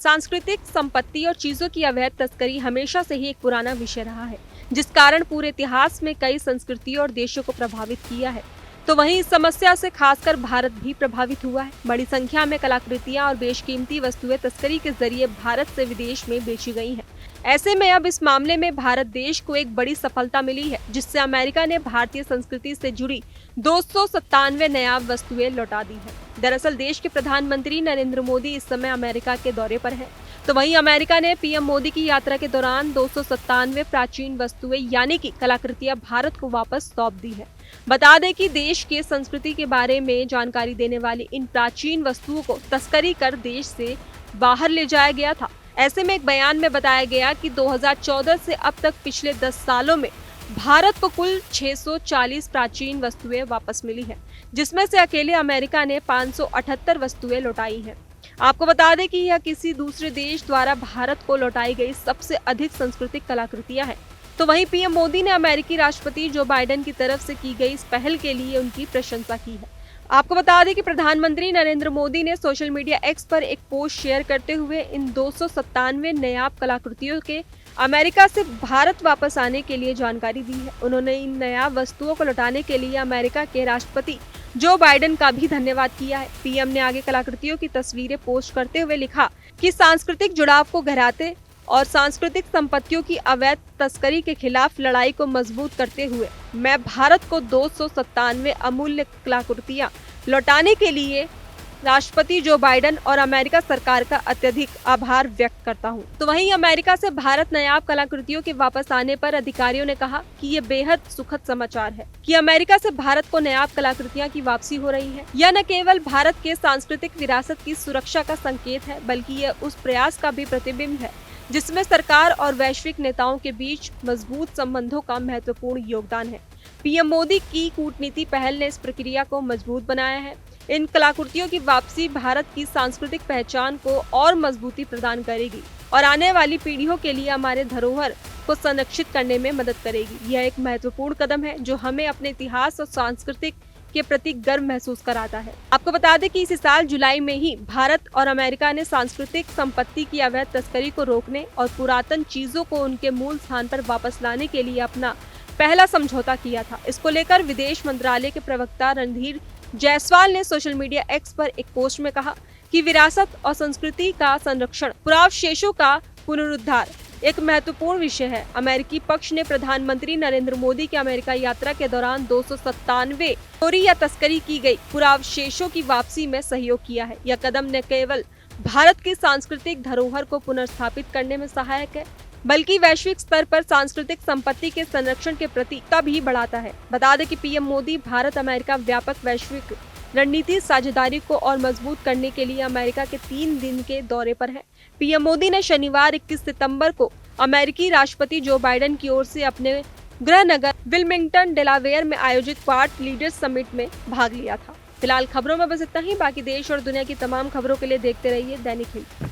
सांस्कृतिक संपत्ति और चीजों की अवैध तस्करी हमेशा से ही एक पुराना विषय रहा है, जिस कारण पूरे इतिहास में कई संस्कृतियों और देशों को प्रभावित किया है। तो वहीं इस समस्या से खासकर भारत भी प्रभावित हुआ है। बड़ी संख्या में कलाकृतियां और बेशकीमती वस्तुएं तस्करी के जरिए भारत से विदेश में बेची गई हैं। ऐसे में अब इस मामले में भारत देश को एक बड़ी सफलता मिली है, जिससे अमेरिका ने भारतीय संस्कृति से जुड़ी 297 नायाब वस्तुएं लौटा दी है। दरअसल देश के प्रधानमंत्री नरेंद्र मोदी इस समय अमेरिका के दौरे पर हैं। तो वहीं अमेरिका ने पीएम मोदी की यात्रा के दौरान 297 प्राचीन वस्तुएं यानी कि कलाकृतियां भारत को वापस सौंप दी है। बता दें कि देश के संस्कृति के बारे में जानकारी देने वाली इन प्राचीन वस्तुओं को तस्करी कर देश से बाहर ले जाया गया था। ऐसे में एक बयान में बताया गया कि 2014 से अब तक पिछले 10 सालों में भारत को कुल 640 प्राचीन वस्तुएं वापस मिली है, जिसमें से अकेले अमेरिका ने 578 वस्तुएं लौटाई हैं। आपको बता दें कि यह किसी दूसरे देश द्वारा भारत को लौटाई गई सबसे अधिक सांस्कृतिक कलाकृतियां हैं। तो वहीं पीएम मोदी ने अमेरिकी राष्ट्रपति जो बाइडेन की तरफ से की गई इस पहल के लिए उनकी प्रशंसा की है। आपको बता दें कि प्रधानमंत्री नरेंद्र मोदी ने सोशल मीडिया एक्स पर एक पोस्ट शेयर करते हुए इन 297 नायाब कलाकृतियों के अमेरिका से भारत वापस आने के लिए जानकारी दी है। उन्होंने इन नायाब वस्तुओं को लौटाने के लिए अमेरिका के राष्ट्रपति जो बाइडेन का भी धन्यवाद किया है। पीएम ने आगे कलाकृतियों की तस्वीरें पोस्ट करते हुए लिखा कि सांस्कृतिक जुड़ाव को गहराते और सांस्कृतिक संपत्तियों की अवैध तस्करी के खिलाफ लड़ाई को मजबूत करते हुए मैं भारत को 297 अमूल्य कलाकृतियां लौटाने के लिए राष्ट्रपति जो बाइडेन और अमेरिका सरकार का अत्यधिक आभार व्यक्त करता हूं। तो वहीं अमेरिका से भारत नायाब कलाकृतियों के वापस आने पर अधिकारियों ने कहा कि ये बेहद सुखद समाचार है कि अमेरिका से भारत को नायाब कलाकृतियां की वापसी हो रही है। यह न केवल भारत के सांस्कृतिक विरासत की सुरक्षा का संकेत है, बल्कि यह उस प्रयास का भी प्रतिबिंब है जिसमें सरकार और वैश्विक नेताओं के बीच मजबूत संबंधों का महत्वपूर्ण योगदान है। पीएम मोदी की कूटनीति पहल ने इस प्रक्रिया को मजबूत बनाया है। इन कलाकृतियों की वापसी भारत की सांस्कृतिक पहचान को और मजबूती प्रदान करेगी और आने वाली पीढ़ियों के लिए हमारे धरोहर को संरक्षित करने में मदद करेगी। यह एक महत्वपूर्ण कदम है जो हमें अपने इतिहास और सांस्कृतिक के प्रति गर्व महसूस कराता है। आपको बता दें कि इसी साल जुलाई में ही भारत और अमेरिका ने सांस्कृतिक संपत्ति की अवैध तस्करी को रोकने और पुरातन चीजों को उनके मूल स्थान पर वापस लाने के लिए अपना पहला समझौता किया था। इसको लेकर विदेश मंत्रालय के प्रवक्ता रणधीर जायसवाल ने सोशल मीडिया एक्स पर एक पोस्ट में कहा कि विरासत और संस्कृति का संरक्षण, पुरावशेषों का पुनरुद्धार एक महत्वपूर्ण विषय है। अमेरिकी पक्ष ने प्रधानमंत्री नरेंद्र मोदी की अमेरिका यात्रा के दौरान 297 चोरी या तस्करी की गई पुरावशेषों की वापसी में सहयोग किया है। यह कदम न केवल भारत की सांस्कृतिक धरोहर को पुनर्स्थापित करने में सहायक है, बल्कि वैश्विक स्तर पर सांस्कृतिक संपत्ति के संरक्षण के प्रति भी बढ़ाता है। बता दें कि पीएम मोदी भारत अमेरिका व्यापक वैश्विक रणनीति साझेदारी को और मजबूत करने के लिए अमेरिका के 3 दिन के दौरे पर हैं। पीएम मोदी ने शनिवार 21 सितंबर को अमेरिकी राष्ट्रपति जो बाइडेन की ओर से अपने गृह नगर विल्मिंगटन, डेलावेयर में आयोजित क्वाड लीडर्स समिट में भाग लिया था। फिलहाल खबरों में बस इतना ही। बाकी देश और दुनिया की तमाम खबरों के लिए देखते रहिए दैनिक हिंद।